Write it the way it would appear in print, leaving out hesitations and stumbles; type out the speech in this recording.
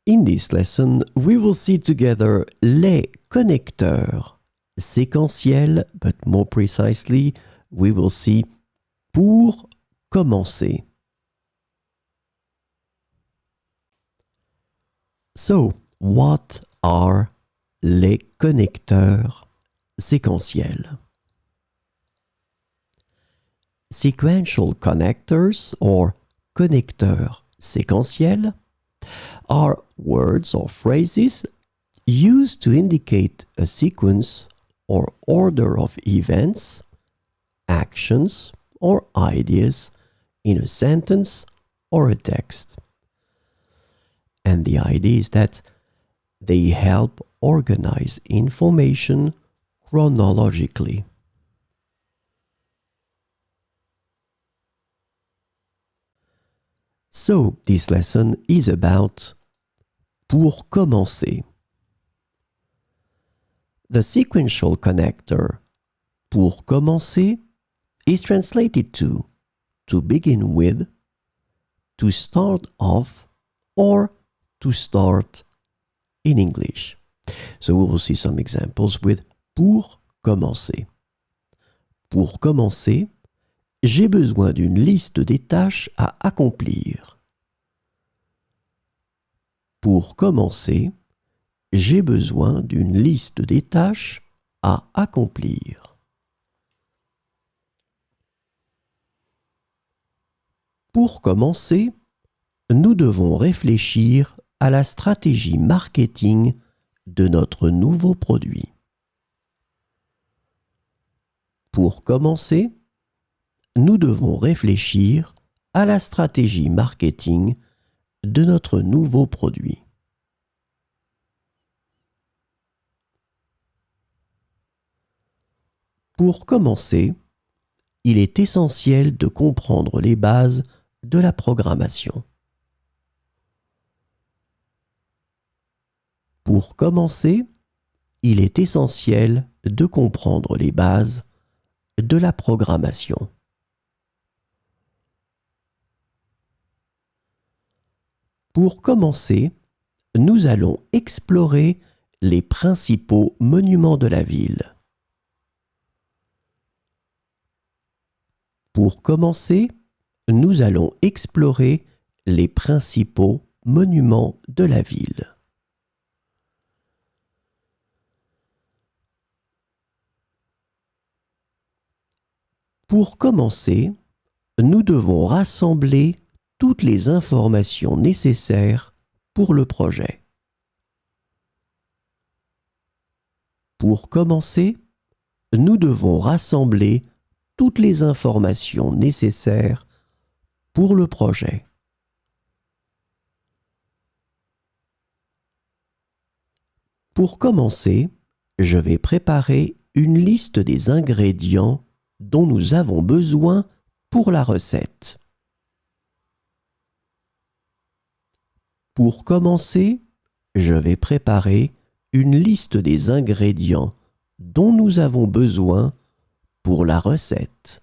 In this lesson, we will see together les connecteurs séquentiels, but more precisely, we will see pour commencer. So, what are les connecteurs séquentiels? Sequential connectors, or connecteurs séquentiels, are words or phrases used to indicate a sequence or order of events, actions, or ideas in a sentence or a text. And the idea is that they help organize information chronologically. So, this lesson is about pour commencer. The sequential connector pour commencer is translated to begin with, to start off, or to start in English. So we will see some examples with pour commencer. Pour commencer, j'ai besoin d'une liste des tâches à accomplir. Pour commencer, j'ai besoin d'une liste des tâches à accomplir. Pour commencer, nous devons réfléchir à la stratégie marketing de notre nouveau produit. Pour commencer, nous devons réfléchir à la stratégie marketing de notre nouveau produit. Pour commencer, il est essentiel de comprendre les bases de la programmation. Pour commencer, il est essentiel de comprendre les bases de la programmation. Pour commencer, nous allons explorer les principaux monuments de la ville. Pour commencer, nous allons explorer les principaux monuments de la ville. Pour commencer, nous devons rassembler toutes les informations nécessaires pour le projet. Pour commencer, nous devons rassembler toutes les informations nécessaires pour le projet. Pour commencer, je vais préparer une liste des ingrédients dont nous avons besoin pour la recette. Pour commencer, je vais préparer une liste des ingrédients dont nous avons besoin pour la recette.